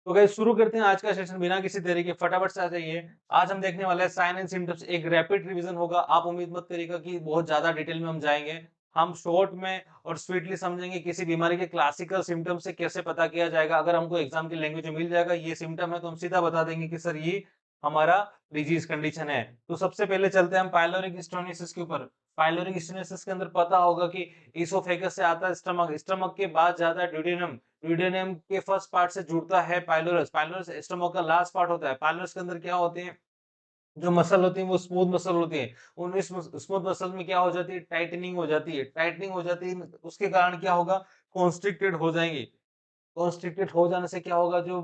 तो गाइस शुरू करते हैं आज का सेशन बिना किसी देरी के, फटाफट से आ जाइए। आज हम देखने वाले हैं साइन एंड सिम्पटम्स, एक रैपिड रिवीजन होगा। आप उम्मीद मत करिएगा कि बहुत ज्यादा डिटेल में हम जाएंगे। हम शॉर्ट में और स्वीटली समझेंगे किसी बीमारी के क्लासिकल सिम्टम्स से कैसे पता किया जाएगा। अगर हमको एग्जाम की लैंग्वेज में मिल जाएगा ये सिम्टम है तो हम सीधा बता देंगे कि सर ये हमारा डिजीज कंडीशन है। तो सबसे पहले चलते हैं हम पाइलोरिक स्टोनिसिस के ऊपर। पाइलोरिक स्टोनिसिस के अंदर पता होगा कि इसोफेगस से आता है स्टमक, स्टमक के बाद जाता है ड्यूडेनम, ड्यूडेनम के फर्स्ट पार्ट से जुड़ता है पाइलोरस, पाइलोरस स्टमक का लास्ट पार्ट होता है। पाइलोरस के अंदर क्या होते हैं, जो मसल होती है वो स्मूथ मसल होती है। उन स्मूथ मसल में क्या हो जाती है, टाइटनिंग हो जाती है। टाइटनिंग हो जाती है उसके कारण क्या होगा, कॉन्स्ट्रिक्टेड हो जाएंगे। कॉन्स्ट्रिक्टेड हो जाने से क्या होगा, जो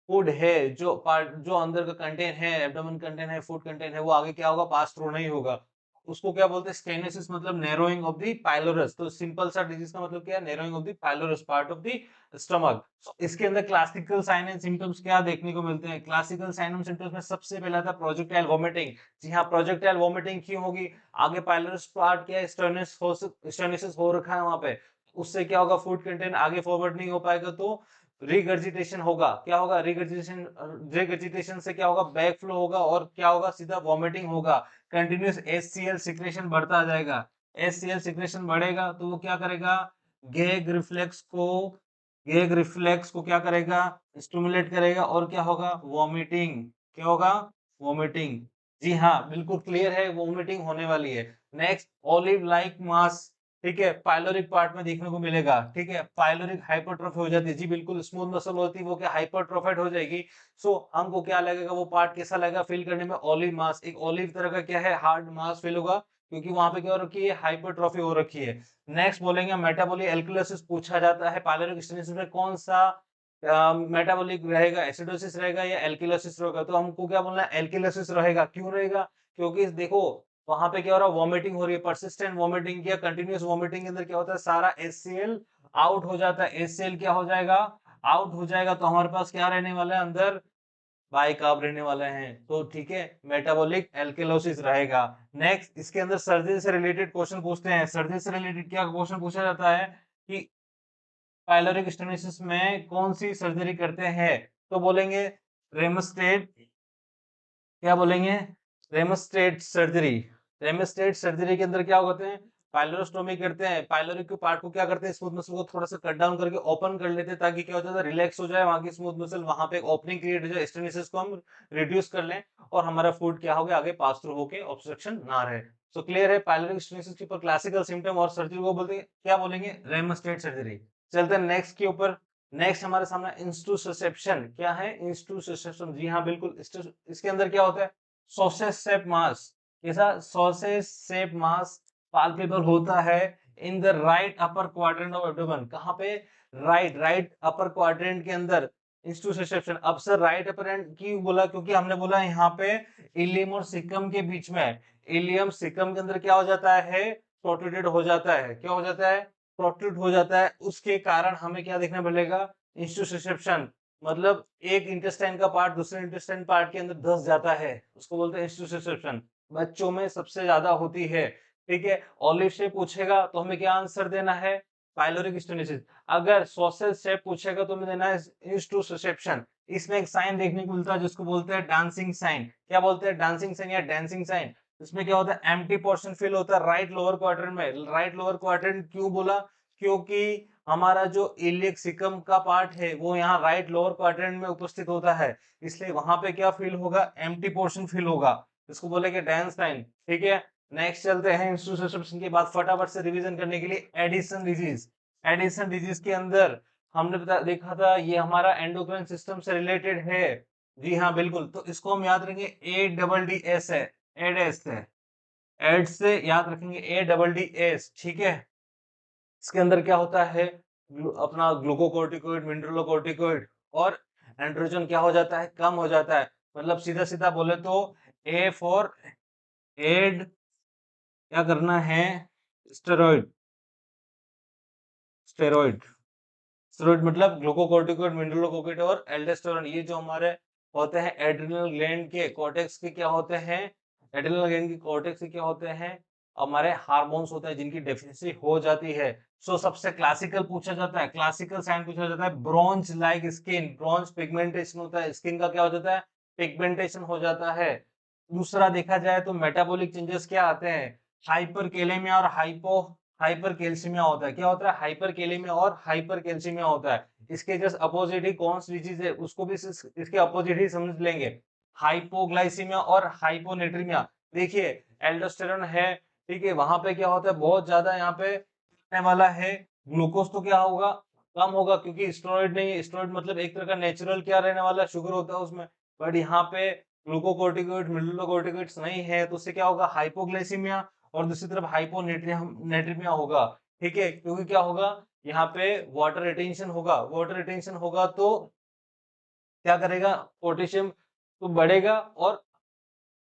फूड है, जो पार्ट जो अंदर का कंटेंट है, एब्डोमेन कंटेंट है, फूड कंटेंट है, वो आगे क्या होगा, पास थ्रू नहीं होगा। उसको क्या बोलते हैं, स्टेनोसिस, मतलब नैरोइंग ऑफ द पाइलोरस। तो सिंपल सा डिजीज का मतलब क्या है, narrowing of the pylorus part of the stomach. इसके अंदर क्लासिकल साइन एंड सिम्टम्स क्या देखने को मिलते हैं। क्लासिकल साइन एंड सिम्टम्स में सबसे पहला था प्रोजेक्टाइल वोमिटिंग। जी हाँ, प्रोजेक्टाइल वोमिटिंग क्यों होगी, आगे पाइलोरस पार्ट क्या है, स्टेनोसिस हो रखा है वहां पे। उससे क्या होगा, फूड कंटेंट आगे फॉरवर्ड नहीं हो पाएगा, तो रिगर्जिटेशन होगा। क्या होगा, रिगर्जिटेशन, रिगर्जिटेशन से क्या होगा, बैक फ्लो होगा और क्या होगा, सीधा वॉमिटिंग होगा। कंटिन्यूस एचसीएल सिक्रेशन बढ़ता जाएगा। एचसीएल सिक्रेशन बढ़ेगा तो वो क्या करेगा, गैग रिफ्लेक्स को, गैग रिफ्लेक्स को क्या करेगा, स्टिमुलेट करेगा और क्या होगा, वॉमिटिंग। क्या होगा, वॉमिटिंग। जी हाँ, बिल्कुल क्लियर है, वॉमिटिंग होने वाली है। नेक्स्ट, ऑलिव लाइक मास, ठीक है, पाइलोरिक पार्ट में देखने को मिलेगा। ठीक है, पाइलोरिक हाइपरट्रोफी हो जाती है। जी बिल्कुल, स्मूथ मसल होती है वो क्या हाइपरट्रोफाइड हो जाएगी। सो हमको क्या लगेगा, वो पार्ट कैसा लगेगा फील करने में, ऑलिव मास, एक ऑलिव तरह का क्या है, हार्ड मास फील होगा, क्योंकि वहां पे क्या हो रखी है, हाइपरट्रोफी हो रखी है। नेक्स्ट बोलेंगे मेटाबॉलिक एल्कलोसिस पूछा जाता है पाइलोरिक स्टेनोसिस में, कौन सा मेटाबॉलिक रहेगा, एसिडोसिस रहेगा या एल्किलोसिस रहेगा। तो हमको क्या बोलना है, एल्किलोसिस रहेगा। क्यों रहेगा, क्योंकि देखो वहां पे क्या हो रहा है, वॉमिटिंग हो रही है, परसिस्टेंट वॉमिटिंग या कंटिन्यूस वॉमिटिंग के अंदर क्या होता है, सारा एचसीएल आउट हो जाता है। एचसीएल क्या हो जाएगा, आउट हो जाएगा, तो हमारे पास क्या रहने वाला है, अंदर बाइकार्ब रहने वाले हैं। तो ठीक है, मेटाबॉलिक एल्केलोसिस रहेगा। नेक्स्ट, इसके अंदर सर्जरी से रिलेटेड क्वेश्चन पूछते हैं। सर्जरी से रिलेटेड क्या क्वेश्चन पूछा जाता है कि पाइलोरिक स्टेनोसिस में कौन सी सर्जरी करते हैं। तो बोलेंगे रेमस्टेट, क्या बोलेंगे, रेमस्टेट सर्जरी। रेमस्टेट सर्जरी के अंदर क्या होते हैं, पाइलोरोस्टोमी करते हैं। पाइलोरिक के पार्ट को क्या करते हैं, स्मूथ मसल को थोड़ा सा कट डाउन करके ओपन कर लेते हैं, ताकि क्या होता है, रिलैक्स हो जाए वहां की स्मूथ मसल, वहां पे एक ओपनिंग क्रिएट हो जाए, स्टेनोसिस को हम रिड्यूस कर लें और हमारा फूड क्या हो गया, आगे पास थ्रू होके ऑब्स्ट्रक्शन ना रहे। सो क्लियर है, पाइलोरिक स्टेनोसिस के ऊपर क्लासिकल सिम्टम और सर्जरी को बोलते हैं, क्या बोलेंगे, रेमस्टेट सर्जरी। चलते हैं नेक्स्ट के ऊपर। नेक्स्ट हमारे सामने इंस्टूससेप्शन, क्या है, इंस्टूससेप्शन। जी हाँ बिल्कुल, इसके अंदर क्या होता है, सॉसेज शेप मास। कैसा, सॉसेज शेप मास पाल्पेबल होता है in the right upper quadrant of abdomen. कहां पे, राइट, राइट अपर क्वाड्रेंट के अंदर इंस्टूससेप्शन। अब सर राइट अपर एंड क्यों बोला, क्योंकि हमने बोला यहाँ पे इलियम और सिकम के बीच में, इलियम सिकम के अंदर क्या हो जाता है, प्रोट्रूडेड हो जाता है। क्या हो जाता है, प्रोट्रूड हो जाता है। उसके कारण हमें क्या देखना मिलेगा, इंस्टूससेप्शन, मतलब एक इंटेस्टाइन का पार्ट दूसरे इंटेस्टाइन पार्ट के अंदर धस जाता है, उसको बोलते हैं इंस्टीट्यूशन। बच्चों में सबसे ज्यादा होती है। ठीक है, ऑलिव शेप पूछेगा तो हमें क्या आंसर देना है, पाइलोरिक स्टेनोसिस। अगर सॉसेज शेप पूछेगा तो हमें देना है इंस्टीट्यूशन। इसमें एक साइन देखने को मिलता है जिसको बोलते हैं डांसिंग साइन। क्या बोलते हैं, डांसिंग साइन या डांसिंग साइन। इसमें क्या होता है, एम्प्टी पोर्शन फिल होता है राइट लोअर क्वाड्रेंट में। राइट लोअर क्वाड्रेंट क्यों बोला, क्योंकि हमारा जो इलियक सिकम का पार्ट है वो यहाँ राइट लोअर क्वाड्रेंट में उपस्थित होता है, इसलिए वहां पे क्या फील होगा, एम्प्टी पोर्शन फील होगा। इसको बोलेंगे डांस टाइम। ठीक है, नेक्स्ट चलते हैं इंस्टीट्यूशन के बाद फटाफट से रिवीजन करने के लिए, एडिसन डिजीज। एडिसन डिजीज के अंदर हमने देखा था ये हमारा एंडोक्राइन सिस्टम से रिलेटेड है। जी हाँ बिल्कुल, तो इसको हम याद रखेंगे, ए डबल डी एस है, एडेस है, एड्स से याद रखेंगे, ए डबल डी एस। ठीक है, इसके अंदर क्या होता है, अपना ग्लूकोकोर्टिकोइड, मिनरलोकोर्टिकोइड और एंड्रोजन क्या हो जाता है, कम हो जाता है। मतलब सीधा सीधा बोले तो ए फॉर एड, क्या करना है, स्टेरॉइड, स्टेरॉइड, स्टेरॉइड मतलब ग्लूकोकोर्टिकोइड, मिनरलोकोर्टिकोइड और एल्डोस्टेरोन। ये जो हमारे होते हैं एड्रिनल ग्लैंड के कॉर्टेक्स के क्या होते हैं, एड्रिनल ग्लैंड के कॉर्टेक्स के क्या होते हैं, हमारे हार्मोन्स होते हैं जिनकी डेफिशिएंसी हो जाती है। सो सबसे क्लासिकल पूछा जाता है, क्लासिकल साइन पूछा जाता है, bronze like skin, bronze pigmentation होता है, स्किन का क्या हो जाता है, पिगमेंटेशन हो जाता है। दूसरा देखा जाए तो मेटाबॉलिक चेंजेस क्या आते हैं, हाइपरकैलेमिया और हाइपरकैल्सीमिया होता है। क्या होता है, हाइपरकैलेमिया और हाइपरकैल्सीमिया होता है। इसके जस्ट अपोजिट ही कौन सी डिजीज है उसको भी इसके अपोजिट ही समझ लेंगे, हाइपोग्लाइसीमिया और हाइपोनेट्रीमिया। देखिए एल्डोस्टेरोन है, ठीक है, वहां पे क्या होता है, बहुत ज्यादा यहाँ पे रहने वाला है, ग्लूकोज तो क्या होगा, कम होगा, क्योंकि स्टेरॉइड नहीं है, स्टेरॉइड मतलब एक तरह का नेचुरल क्या रहने वाला, शुगर होता है उसमें। बट यहाँ पे ग्लूकोकोर्टिकोइड मिनरलोकोर्टिकोइड्स नहीं है, तो उससे क्या होगा, हाइपोग्लाइसीमिया, और दूसरी तरफ हाइपोनेट्रीमिया होगा। ठीक है, क्योंकि क्या होगा, यहाँ पे वाटर रिटेंशन होगा, वाटर रिटेंशन होगा तो क्या करेगा, पोटेशियम तो बढ़ेगा, और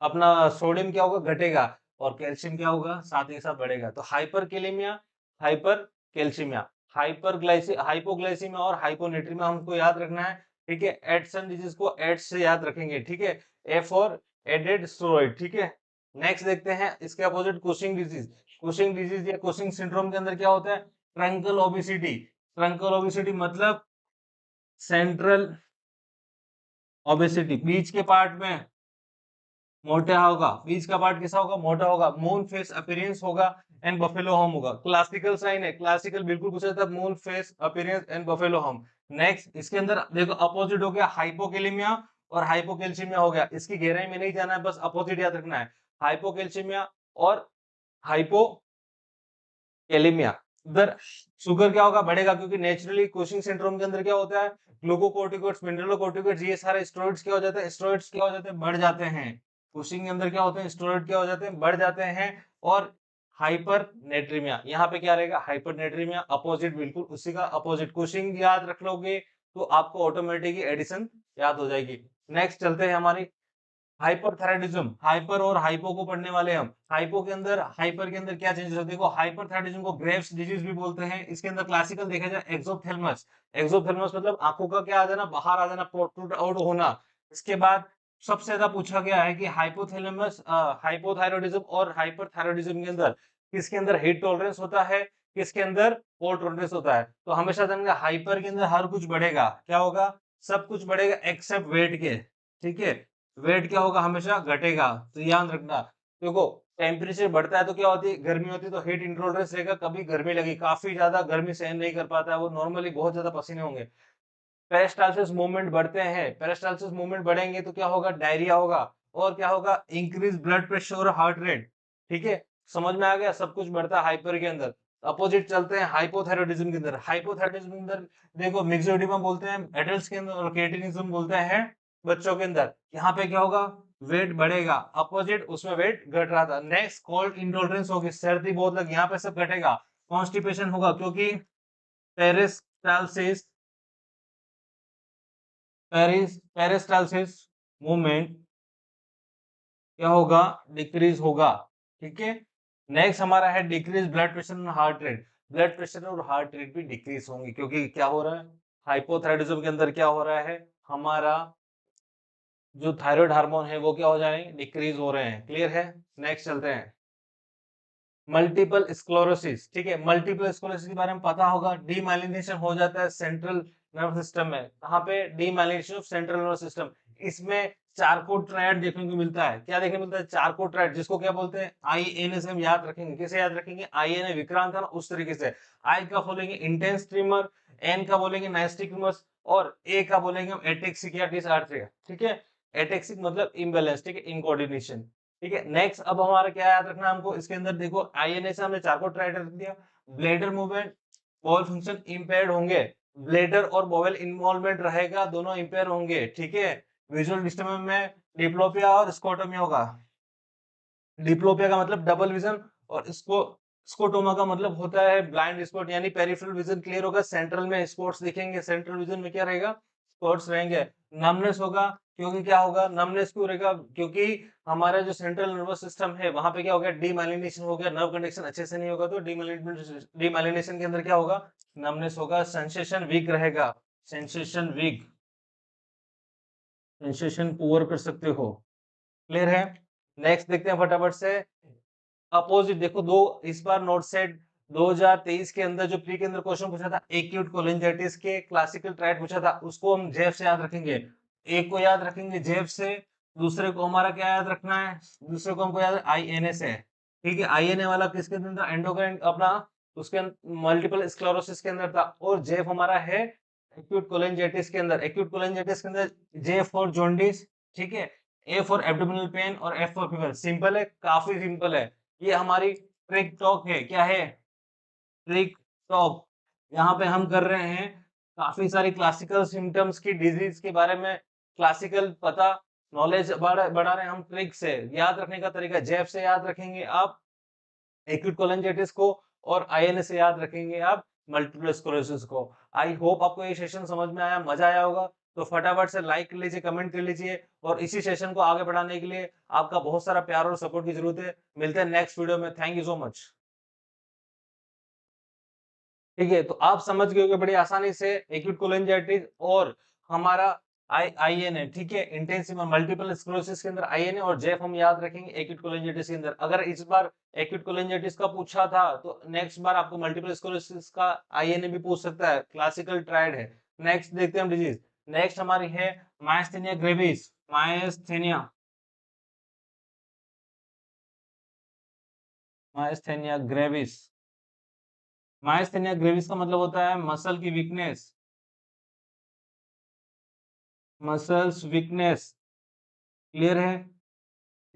अपना सोडियम क्या होगा, घटेगा, और कैल्शियम क्या होगा, साथ ही साथ बढ़ेगा। तो हाइपरकैलेमिया, हाइपर कैल्शियमिया, हाइपोग्लाइसीमिया और हाइपोनेट्रीमिया हमको याद रखना है। ठीक है, एडसन डिजीज को एड से याद रखेंगे। ठीक है, एफ और एडेड स्टेरॉइड। ठीक है, नेक्स्ट देखते हैं इसके opposite Cushing disease. Cushing disease या कुशिंग सिंड्रोम के अंदर क्या होता है, ट्रंकल ओबेसिटी। ट्रंकल ओबेसिटी मतलब सेंट्रल ओबेसिटी, बीच के पार्ट में मोटा होगा, बीच का पार्ट कैसा होगा, मोटा होगा, मून फेस अपीयरेंस होगा एंड बफेलो होम होगा। क्लासिकल साइन है, क्लासिकल बिल्कुल पूछा जाता है, moon face appearance and buffalo home. Next इसके अंदर देखो अपोजिट हो गया हाइपोकैलेमिया और हाइपोकैल्सीमिया हो गया। इसकी गहराई में नहीं जाना है, बस अपोजिट याद रखना है, हाइपोकैल्सीमिया और हाइपोकैलेमिया। उधर शुगर क्या होगा, बढ़ेगा, क्योंकि नेचुरली कुशिंग सिंड्रोम के अंदर क्या होता है, ग्लूकोकोर्टिकोइड्स मिनरलोकोर्टिकोइड्स ये सारे स्टेरॉइड्स क्या हो जाते हैं, स्टेरॉइड्स क्या हो जाते हैं, बढ़ जाते हैं। कुशिंग के अंदर क्या होते हैं, स्टेरॉइड क्या हो जाते हैं, बढ़ जाते हैं। और हाइपरनेट्रीमिया, यहाँ पे क्या रहेगा, हाइपरनेट्रीमिया, अपोजिट बिल्कुल उसी का अपोजिट। कुशिंग याद रख लोगे तो आपको ऑटोमेटिकली एडिशन याद हो जाएगी। नेक्स्ट चलते हैं हमारी हाइपरथायराइडिज्म। हाइपर और हाइपो को पढ़ने वाले हम। हाइपो के अंदर, हाइपर के अंदर क्या चेंजेस होते हैं, देखो हाइपरथायराइडिज्म को ग्रेव्स डिजीज भी बोलते हैं। इसके अंदर क्लासिकल देखा जाए एक्सोप्थेल्मस, एक्सोप्थेल्मस मतलब आंखों का क्या आ जाना, बाहर आ जाना, प्रोट्रूड आउट होना। इसके बाद सबसे ज्यादा पूछा गया है कि हाइपोथैलेमस, हाइपोथायराइडिज्म और हाइपरथायराइडिज्म के अंदर किसके अंदर हीट टॉलरेंस होता है, किसके अंदर कोल्ड टॉलरेंस होता है। तो हमेशा जानेंगे हाइपर के अंदर हर कुछ बढ़ेगा, क्या होगा, सब कुछ बढ़ेगा एक्सेप्ट वेट के। ठीक है, वेट क्या होगा, हमेशा घटेगा। तो ध्यान रखना, देखो टेम्परेचर बढ़ता है तो क्या होती है, गर्मी होती है, तो हीट इंटॉलरेंस रहेगा, कभी गर्मी लगी, काफी ज्यादा गर्मी सहन नहीं कर पाता है वो, नॉर्मली बहुत ज्यादा पसीने होंगे। पेरिस्टाल्सिस मूवमेंट बढ़ते हैं, पेरिस्टाल्सिस मूवमेंट बढ़ेंगे तो क्या होगा, डायरिया होगा, और क्या होगा, इंक्रीज ब्लड प्रेशर और हार्ट रेट। ठीक है, समझ में आ गया, सब कुछ बढ़ता है हाइपर के अंदर। अपोजिट चलते हैं हाइपोथायराइडिज्म के अंदर। हाइपोथायराइडिज्म के अंदर देखो मिक्सोडिमा बोलते हैं एडल्ट्स के अंदर, और क्रेटिनिज्म बोलते हैं बच्चों के अंदर। यहाँ पे क्या होगा, वेट बढ़ेगा, अपोजिट उसमें वेट घट रहा था। नेक्स्ट कोल्ड इंटॉलरेंस होगी, सर्दी बहुत लगी, यहाँ पे सब घटेगा। कॉन्स्टिपेशन होगा, क्योंकि पेरिस्टाल्सिस, पेरिस्टाल्सिस मूवमेंट क्या होगा, डिक्रीज होगा। ठीक है, नेक्स्ट हमारा है डिक्रीज ब्लड प्रेशर और हार्ट रेट। ब्लड प्रेशर और हार्ट रेट भी डिक्रीज होंगे, क्योंकि क्या हो रहा है, हाइपोथायराइडिज्म के अंदर क्या हो रहा है, हमारा जो थायराइड हार्मोन है वो क्या हो जाएंगे, डिक्रीज हो रहे हैं। क्लियर है, नेक्स्ट चलते हैं मल्टीपल स्क्लेरोसिस। ठीक है, मल्टीपल स्क्लेरोसिस के बारे में पता होगा, डीमाइलिनेशन हो जाता है सेंट्रल नर्वस सिस्टम में। कहाँ पे, demyelination of central nervous system. इसमें चारकोल ट्रायड देखने को मिलता है, क्या देखने को मिलता है, चारकोल ट्रायड, जिसको क्या बोलते हैं, INA से हम याद रखेंगे। कैसे याद रखेंगे, INA विक्रांत था ना, उस तरीके से। आई का बोलेंगे इंटेंस ट्रिमर, एन का बोलेंगे नाइस्टिक ट्रिमर्स, और ए का बोलेंगे हम एटेक्सिक या डिसआर्थरिया। ठीक है, एटेक्सिक मतलब इम्बैलेंस, ठीक है, इनकोऑर्डिनेशन। ठीक है, नेक्स्ट अब हमारा क्या याद रखना हमको, इसके अंदर देखो INA से हमने चारकोल ट्रायड रख दिया। Bladder movement, ball function impaired होंगे, ब्लैडर और बॉवेल इन्वॉल्वमेंट रहेगा, दोनों इंपेयर होंगे। ठीक है, विजुअल डिस्टर्बेंस में डिप्लोपिया और स्कोटोमिया होगा। डिप्लोपिया का मतलब डबल विजन, और इसको स्कोटोमा का मतलब होता है ब्लाइंड स्पॉट, यानी पेरिफेरल विजन क्लियर होगा, सेंट्रल में स्पॉट्स दिखेंगे, सेंट्रल विजन में क्या रहेगा, स्पॉट्स रहेंगे। नमनेस होगा, क्योंकि क्या होगा, नमनेस क्यों रहेगा, क्योंकि हमारा जो सेंट्रल नर्वस सिस्टम है वहां पे क्या हो गया, डीमाइलिनेशन हो गया, नर्व कंडक्शन अच्छे से नहीं होगा, तो डीमाइलिनेशन के अंदर क्या होगा, नमनेस होगा। सेंसेशन वीक रहेगा, सेंसेशन वीक, सेंसेशन पुअर कर सकते हो। क्लियर है, नेक्स्ट देखते हैं फटाफट से अपोजिट देखो, दो इस बार नोट सेट 2023 के अंदर जो प्री के अंदर क्वेश्चन पूछा था एक्यूट कोलिंजाइटिस के क्लासिकल ट्रायड पूछा था, उसको हम जेफ से याद रखेंगे। एक को याद रखेंगे जेफ से, दूसरे को हमारा क्या याद रखना है, दूसरे को हमको याद आईएनए से। ठीक है, आईएनए वाला किसके अंदर था, एंडोक्राइन अपना, उसके मल्टीपल स्क्लेरोसिस के अंदर था। और जेफ हमारा है एक्यूट कोलिंजाइटिस के अंदर। एक्यूट कोलिंजाइटिस के अंदर जे फॉर जॉन्डिस, ठीक है, ए फॉर एब्डोमिनल पेन और एफ फॉर फीवर। सिंपल है, काफी सिंपल है। ये हमारी ट्रिक टॉक है। क्या है, ट्रिक टॉक। यहाँ पे हम कर रहे हैं काफी सारी क्लासिकल सिम्टम्स की डिजीज के बारे में क्लासिकल पता, नॉलेज बढ़ा रहे हैं हम ट्रिक से। याद रखने का तरीका, जेफ से याद रखेंगे आप एक्यूट कोलिंजाइटिस को, और आईएनए से याद रखेंगे आप मल्टीपल स्क्लेरोसिस को। आई होप आपको ये सेशन समझ में आया, मजा आया होगा। तो फटाफट से लाइक कर लीजिए, कमेंट कर लीजिए, और इसी सेशन को आगे बढ़ाने के लिए आपका बहुत सारा प्यार और सपोर्ट की जरूरत है। मिलते हैं नेक्स्ट वीडियो में। Thank you so much. ठीक है, तो आप समझ गए होंगे बड़ी आसानी से एक्यूट कोलिंजाइटिस और हमारा आईएनए। ठीक है, इंटेंसिव मल्टीपल स्क्लेरोसिस के अंदर आईएनए, और जेफ हम याद रखेंगे एक्यूट कोलिंजाइटिस के अंदर। अगर इस बार एक्यूट कोलिंजाइटिस का पूछा था तो नेक्स्ट बार आपको मल्टीपल स्क्लेरोसिस का आईएनए भी पूछ सकता है, क्लासिकल ट्रायड है। नेक्स्ट देखते हैं हम डिजीज। नेक्स्ट हमारी है myasthenia gravis. Myasthenia myasthenia gravis. Myasthenia gravis का मतलब होता है मसल की वीकनेस, मसल्स वीकनेस। क्लियर है।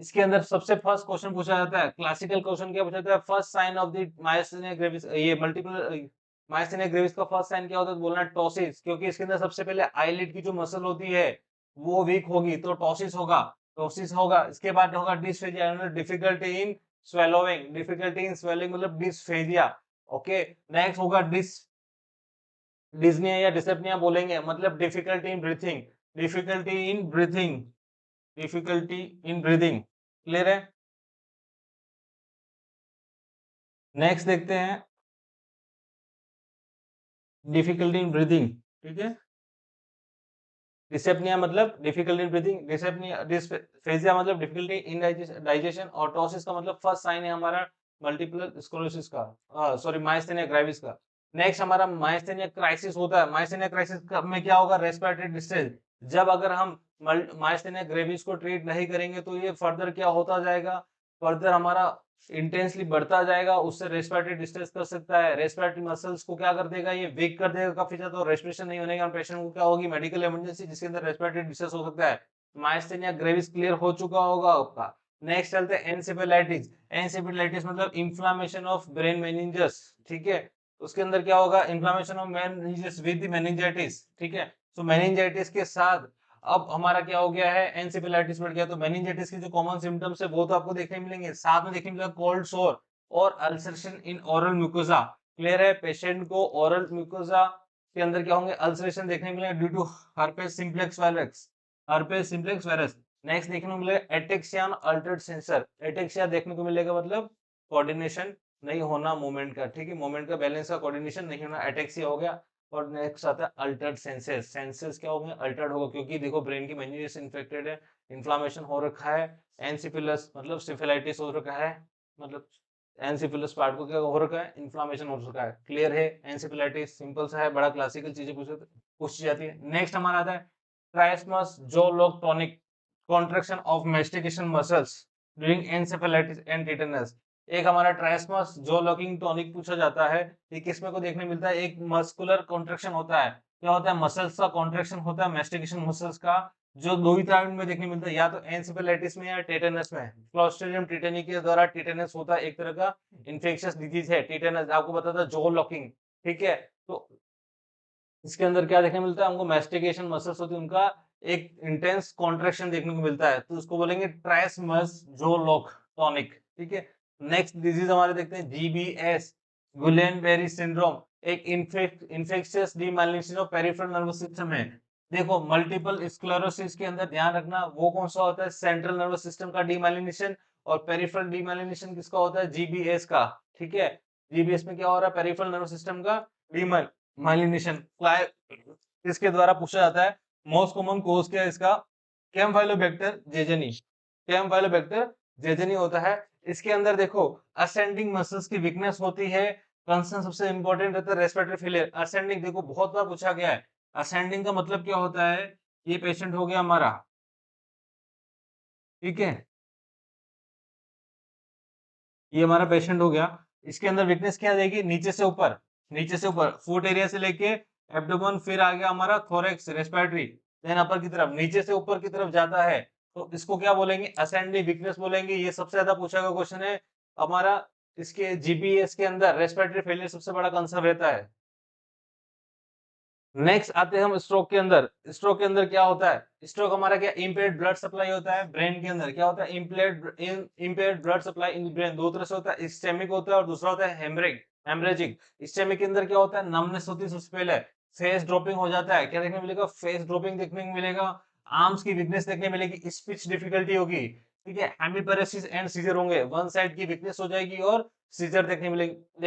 इसके अंदर सबसे फर्स्ट क्वेश्चन पूछा जाता है, क्लासिकल क्वेश्चन क्या पूछा जाता है, first sign of the myasthenia gravis. ये मल्टीपल मायस्थेनिया ग्रेविस का फर्स्ट साइन क्या होता है, तो बोलना टॉसिस, क्योंकि इसके अंदर सबसे पहले आईलिड की जो मसल होती है वो वीक होगी, तो टॉसिस होगा। टॉसिस होगा, इसके बाद होगा dysphagia, difficulty in swallowing. Difficulty in swelling मतलब डिस्फेजिया। ओके, नेक्स्ट होगा डिस्निया या डिसेप्निया बोलेंगे, मतलब difficulty in breathing. Difficulty in breathing, difficulty in breathing. Clear है। नेक्स्ट देखते हैं डिफिकल्टी इन ब्रीदिंग। ठीक है, डिसेप्निया मतलब डिफिकल्टी इन ब्रीदिंग, डिसेप्निया डिस्फेजिया मतलब डिफिकल्टी इन डाइजेशन, और टॉसिस का मतलब फर्स्ट साइन है हमारा मल्टीपल स्क्लेरोसिस का, सॉरी मायस्थेनिया ग्रेविस का। नेक्स्ट हमारा मायस्थेनिया क्राइसिस होता है। मायस्थेनिया क्राइसिस में क्या होगा, रेस्पिरेटरी डिस्ट्रेस। जब अगर हम मायस्थेनिया ग्रेविस को ट्रीट नहीं करेंगे तो ये फर्दर क्या होता जाएगा, फर्दर हमारा इंटेंसली बढ़ता जाएगा, उससे रेस्पिरेटरी डिस्ट्रेस कर सकता है। रेस्पिरेटरी मसल्स को क्या कर देगा, ये वीक कर देगा काफी ज्यादा, तो रेस्पिरेशन नहीं होने के कारण पेशेंट को क्या होगी, मेडिकल इमरजेंसी, जिसके अंदर रेस्पिरेटरी डिस्ट्रेस हो सकता है। मायस्थेनिया ग्रेविस क्लियर हो चुका होगा आपका। नेक्स्ट चलते हैं एनसेफेलाइटिस। एनसेफेलाइटिस मतलब इंफ्लेमेशन ऑफ ब्रेन मेनिंजस। ठीक है, उसके अंदर क्या होगा, इंफ्लेमेशन ऑफ मेनिंजस विद मेनिंजाइटिस। ठीक है, तो मेनिंजाइटिस के साथ अब हमारा क्या हो गया है, एनसेफेलाइटिस बढ़ गया। तो मेनिंजाइटिस के जो कॉमन सिम्टम्स है वो तो आपको देखने मिलेंगे, साथ में देखने मिलेगा कोल्ड सोर और ulceration in oral mucosa. Clear है, पेशेंट को ओरल म्यूकोसा के अंदर क्या होंगे, अल्सरेशन देखने मिलेगा due to herpes simplex virus. Herpes simplex virus. Next देखने को मिलेगा एटेक्सिया अल्टर्ड सेंसर। एटेक्सिया देखने को मिलेगा मतलब कोऑर्डिनेशन नहीं होना मूवमेंट का। ठीक है, मूवमेंट का बैलेंस का कोऑर्डिनेशन नहीं होना, एटेक्सिया हो गया। और नेक्स्ट आता है अल्टर्ड सेंसेस। सेंसेस क्या होंगे, अल्टर्ड होगा, क्योंकि देखो ब्रेन की मेनिंजेस इन्फेक्टेड है, इन्फ्लामेशन हो रखा है। एनसिफिलस मतलब सिफिलाइटिस हो रखा है, मतलब एनसिफिलस पार्ट को क्या हो रखा है, इन्फ्लामेशन हो रखा है। क्लियर है, एनसिफिलाइटिस सिंपल सा है, बड़ा क्लासिकल चीजें पूछी जाती है। नेक्स्ट हमारा आता है ट्राइस्मस जोलोग tonic, contraction of mastication muscles during encephalitis and tetanus. एक हमारा ट्राइस्मस जो लॉकिंग टॉनिक पूछा जाता है, ये किसमें को देखने मिलता है, एक मस्कुलर कॉन्ट्रैक्शन होता है। क्या होता है, मसल्स का कॉन्ट्रैक्शन होता है, मेस्टिकेशन मसल्स का, जो दो ही टाइम में देखने मिलता है, या तो एनसेफेलाइटिस में या टेटेनस में। क्लोस्ट्रिडियम टिटेनी के द्वारा टिटेनस होता है, एक तरह का इन्फेक्शियस डिजीज है टिटेनस, आपको पता था जो लॉकिंग। ठीक है, तो इसके अंदर क्या देखने मिलता है हमको, मेस्टिकेशन मसल्स होती है उनका एक इंटेंस कॉन्ट्रैक्शन देखने को मिलता है, तो उसको बोलेंगे ट्राइस्मस जोलोग टॉनिक। ठीक है, नेक्स्ट डिजीज हमारे देखते हैं जीबीएस, गुलेन बेरी सिंड्रोम। एक infectious demyelination of peripheral nervous system है। देखो मल्टीपल स्क्लेरोसिस के अंदर ध्यान रखना वो कौन सा होता है, सेंट्रल नर्वस सिस्टम का डीमाइलिनेशन, और पेरिफेरल डीमाइलिनेशन किसका होता है, जीबीएस का। ठीक है, जीबीएस में क्या हो रहा है, पेरिफेरल नर्वस सिस्टम का माइलिनेशन। इसके द्वारा पूछा जाता है मोस्ट कॉमन कोज क्या है इसका, कैम्फाइलोबैक्टर जेजेनी। कैम्फाइलोबैक्टर जेजेनी होता है इसके अंदर देखो असेंडिंग मसल्स की वीकनेस होती है। कंसर्न सबसे इंपॉर्टेंट रहता है रेस्पिरेटरी फेलियर। असेंडिंग देखो बहुत बार पूछा गया है। असेंडिंग का मतलब क्या होता है? ये पेशेंट हो गया हमारा, ठीक है, ये हमारा पेशेंट हो गया। इसके अंदर वीकनेस क्या आ जाएगी? नीचे से ऊपर, नीचे से ऊपर फुट एरिया से लेके एब्डोमेन, फिर आ गया हमारा थोरैक्स रेस्पिरेटरी, देन अपर की तरफ, नीचे से ऊपर की तरफ जाता है तो इसको क्या बोलेंगे? असेंडिंग वीकनेस बोलेंगे। ये सबसे ज्यादा पूछा गया क्वेश्चन है हमारा। इसके जीबीएस के अंदर रेस्पिरेटरी फेलियर सबसे बड़ा कंसर्न रहता है। नेक्स्ट आते हैं हम स्ट्रोक के अंदर। स्ट्रोक के अंदर क्या होता है? स्ट्रोक हमारा क्या इम्पेयर्ड ब्लड सप्लाई होता है ब्रेन के अंदर। क्या होता है? Impaired blood supply in brain. दो तरह से होता है, इस्चेमिक होता है और दूसरा होता है हेमरेजिक। इस्चेमिक के अंदर क्या होता है? नमनेस होती है सबसे पहले, फेस ड्रॉपिंग हो जाता है। क्या देखने को मिलेगा? फेस ड्रॉपिंग देखने को मिलेगा। आर्म्स की वीकनेस देखने को मिलेगी, स्पीच डिफिकल्टी होगी, ठीक है, हेमीपैरेसिस एंड सीजर होंगे, वन साइड की वीकनेस हो जाएगी और सीजर देखने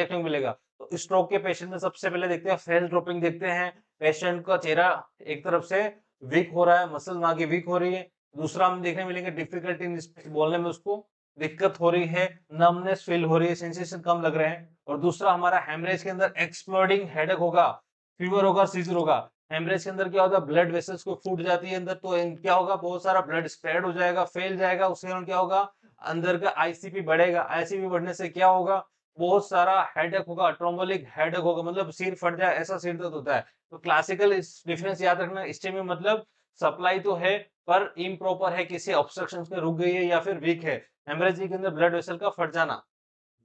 को मिलेगा। तो स्ट्रोक के पेशेंट में सबसे पहले देखते हैं फेस ड्रॉपिंग देखते हैं। पेशेंट का चेहरा एक तरफ से वीक हो रहा है, मसल वहां की वीक हो रही है। दूसरा हम देखने मिलेंगे डिफिकल्टी इन बोलने में, उसको दिक्कत हो रही है, नमनेस फील हो रही है, सेंसेशन कम लग रहे हैं। और दूसरा हमारा हेमरेज के अंदर एक्सप्लोडिंग हेडेक होगा, फीवर होगा, सीजर होगा। हेमरेज के अंदर क्या होता है? ब्लड वेसल्स को फूट जाती है अंदर, तो क्या होगा? बहुत सारा ब्लड स्प्रेड हो जाएगा, फैल जाएगा। उसके कारण क्या होगा? अंदर का आईसीपी बढ़ेगा। आईसीपी बढ़ने से क्या होगा? बहुत सारा हेडेक होगा, ट्रोम्बोलिक हेडेक होगा, मतलब सिर फट जाए ऐसा सिर दर्द होता है। तो क्लासिकल डिफरेंस याद रखना, स्टेमी मतलब सप्लाई तो है पर इम्प्रॉपर है, किसी ऑब्स्ट्रक्शन में रुक गई है या फिर वीक है। हेमरेज के अंदर ब्लड वेसल का फट जाना।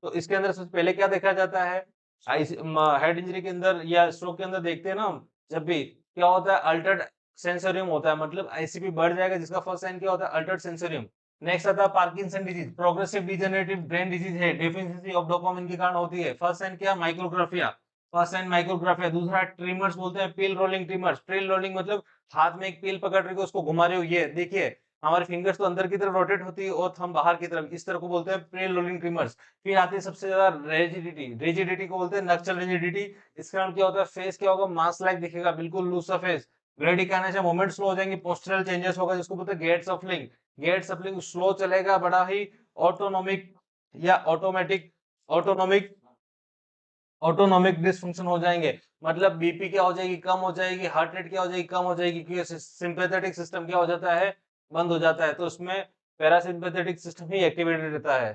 तो इसके अंदर सबसे पहले क्या देखा जाता है? हेड इंजरी के अंदर या स्ट्रोक के अंदर देखते हैं ना हम, जब भी क्या होता है? अल्टर्ड सेंसोरियम होता है, मतलब आईसीपी बढ़ जाएगा, जिसका फर्स्ट साइन क्या होता है? Altered sensorium. नेक्स्ट आता है Parkinson disease, progressive degenerative brain disease है, डेफिशिएंसी ऑफ डोपामिन के कारण होती है। फर्स्ट साइन क्या? Micrographia, first sign micrographia. दूसरा ट्रिमर्स बोलते हैं, pill rolling tremors. Pill rolling मतलब हाथ में एक पील पकड़ रहे हो, उसको घुमा रहे हो, ये देखिए हमारे फिंगर्स तो अंदर की तरफ रोटेट होती है और थंब बाहर की तरफ, इस तरह को बोलते हैं पील रोलिंग ट्रिमर्स। फिर आती है सबसे ज्यादा रेजिडिटी, रेजिडिटी को बोलते हैं नक्चल रेजिडिटी। इसके कारण क्या होता है? फेस क्या होगा? मास्क लाइक दिखेगा, बिल्कुल लूज सा फेस। ब्रेडिकाइनेसिस, मूवमेंट स्लो हो जाएंगे, पोस्चरल चेंजेस होगा, जिसको बोलते हैं gait shuffling. Gait shuffling slow चलेगा, बड़ा ही ऑटोनोमिक या ऑटोनोमिक ऑटोनोमिक डिसफंक्शन हो जाएंगे। मतलब बीपी क्या हो जाएगी? कम हो जाएगी। हार्ट रेट क्या हो जाएगी? कम हो जाएगी, क्योंकि सिंपैथेटिक सिस्टम क्या हो जाता है? बंद हो जाता है। तो उसमें पैरासिम्पैथेटिक सिस्टम ही एक्टिवेटेड रहता है,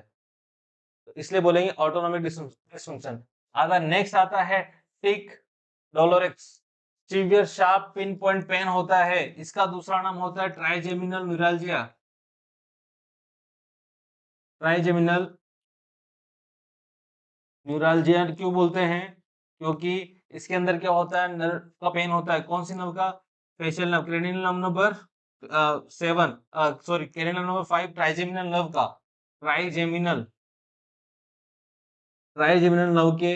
तो इसलिए बोलेंगे ऑटोनोमिक डिसफंक्शन। अगर नेक्स्ट आता है tic douloureux, severe sharp pin point pain होता है। इसका दूसरा नाम होता है ट्राइजेमिनल न्यूरalgia। ट्राइजेमिनल न्यूरalgia क्यों बोलते हैं? क्योंकि इसके अंदर क्या होता है? नर्व का पेन होता है। कौन सी नर्व का? Facial nerve, cranial nerve number 7, sorry cranial nerve number 5, trigeminal nerve का। ट्राइजेमिनल ट्राइजेमिनल नर्व के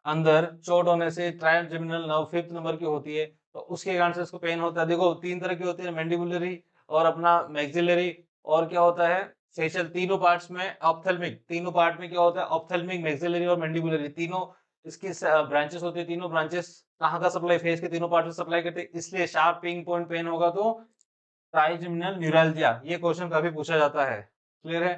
अंदर चोट होने से ट्राइजेमिनल नर्व 5th नंबर की होती है, तो उसके कारण से इसको पेन होता है। देखो तीन तरह की होती है, मैंडिबुलरी और अपना मैक्सिलरी, और क्या होता है? फेशियल। तीनों पार्ट्स में ऑप्थेल्मिक, तीनों पार्ट में क्या होता है? ऑप्थेल्मिक, मैक्सिलरी और मैंडिबुलरी, तीनों इसकी ब्रांचेस होती है। तीनों ब्रांचेस कहाँ का सप्लाई? फेस के तीनों पार्ट में सप्लाई करते हैं, इसलिए शार्प पिंग पॉइंट पेन होगा तो ट्राइजेमिनल न्यूरalgia। ये क्वेश्चन काफी पूछा जाता है। क्लियर है?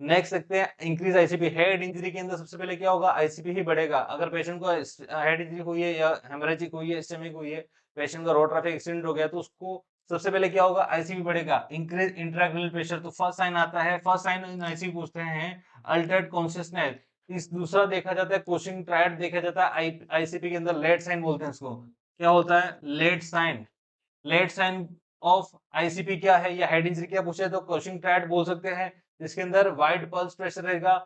नेक्स्ट देखते हैं इंक्रीज आईसीपी। हेड इंजरी के अंदर सबसे पहले क्या होगा? आईसीपी ही बढ़ेगा। अगर पेशेंट को हेड इंजरी हुई है या हेमरेजिक हुई है, स्टेमिक हुई है, पेशेंट का रोड ट्रैफिक एक्सीडेंट हो गया, तो उसको सबसे पहले क्या होगा? आईसीपी बढ़ेगा। इंक्रीज इंट्राक्रेनियल प्रेशर, तो फर्स्ट साइन आता है, फर्स्ट साइन इन आईसीपी पूछते हैं अल्टर्ड कॉन्शियसनेस। इस दूसरा देखा जाता है कोशिंग ट्रायड देखा जाता है आईसीपी के अंदर, लेट साइन बोलते हैं इसको। क्या होता है? Late sign. Late sign of ICP क्या है या हेड इंजरी क्या पूछे तो कोशिंग ट्रायड बोल सकते हैं, जिसके अंदर वाइड पल्स प्रेशर रहेगा।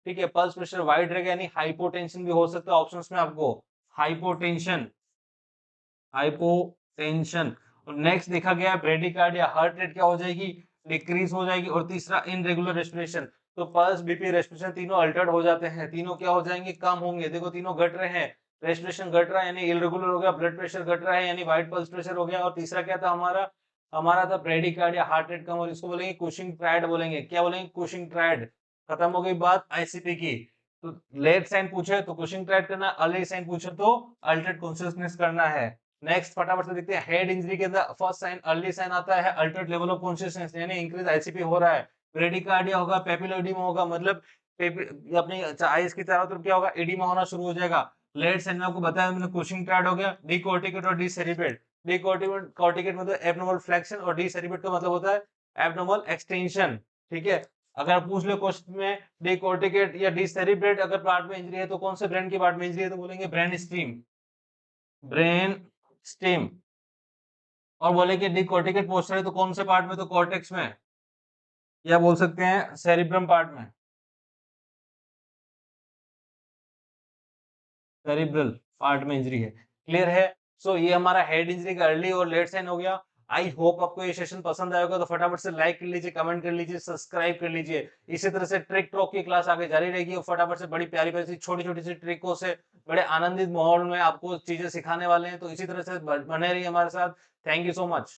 ठीक है, पल्स प्रेशर वाइड रहेगा, यानी हाइपोटेंशन भी हो सकता है ऑप्शंस में आपको। Hypotension, hypotension. और नेक्स्ट देखा गया ब्रेडिकार्डिया, हार्ट रेट क्या हो जाएगी? डिक्रीज हो जाएगी। और तीसरा इनरेगुलर रेस्पिरेशन, तो पल्स, बीपी, रेस्पिरेशन तीनों अल्टर्ड हो जाते हैं, तीनों क्या हो जाएंगे? कम होंगे। देखो तीनों घट रहे हैं, रेस्पिरेशन घट रहा है यानी इरेगुलर हो गया, ब्लड प्रेशर घट रहा है यानी वाइड पल्स प्रेशर हो गया। और तीसरा क्या था हमारा? हमारा था ब्रेडिकार्डिया, हार्ट रेट कम, और इसको बोलेंगे कुशिंग ट्रायड बोलेंगे। क्या बोलेंगे? Cushing triad. खत्म हो गई बात आईसीपी की। तो लेट साइन पूछे तो कुशिंग ट्रायड करना, अर्ली साइन पूछे तो अल्टर्ड कॉन्शियसनेस करना है। नेक्स्ट फटाफट से देखते हैं हेड इंजरी के अंदर फर्स्ट साइन, अर्ली साइन आता है अल्टर्ड लेवल ऑफ कॉन्शियसनेस, यानी इंक्रीज आईसीपी हो रहा है। ब्रेडिकार्डिया होगा, पेपिलोइडियम होगा, मतलब अपनी आइस की चारों तरफ क्या होगा, एडिमा होना शुरू हो जाएगा। लेफ्ट साइड में आपको बताया मैंने, कुशिंग टायर्ड हो गया, डिकॉर्टिकेट और डिसेरिब्रेट। डिकॉर्टिकेट कॉर्टिकेट मतलब एबनॉर्मल फ्लेक्शन और डिसेरिब्रेट का मतलब होता है एबनॉर्मल एक्सटेंशन। ठीक है, अगर पूछ ले क्वेश्चन में डिकॉर्टिकेट या डिसेरिब्रेट अगर पार्ट में इंजरी है तो कौन से ब्रेन के पार्ट में इंजरी है, तो बोलेंगे ब्रेन स्टीम, ब्रेन स्टीम। और बोले कि डिकॉर्टिकेट पोस्चर है तो कौन से पार्ट में, तो कॉर्टेक्स में, या बोल सकते हैं सेरिब्रम पार्ट में, सेरिब्रल पार्ट में इंजरी है। क्लियर है? सो ये हमारा हेड इंजरी का अर्ली और लेट साइन हो गया। आई होप आपको ये सेशन पसंद आएगा, तो फटाफट से लाइक कर लीजिए, कमेंट कर लीजिए, सब्सक्राइब कर लीजिए। इसी तरह से ट्रिक टॉक की क्लास आगे जारी रहेगी और फटाफट से बड़ी प्यारी प्यारी सी छोटी छोटी सी ट्रिकों से बड़े आनंदित माहौल में आपको चीजें सिखाने वाले हैं। तो इसी तरह से बने रहिए हमारे साथ। Thank you so much.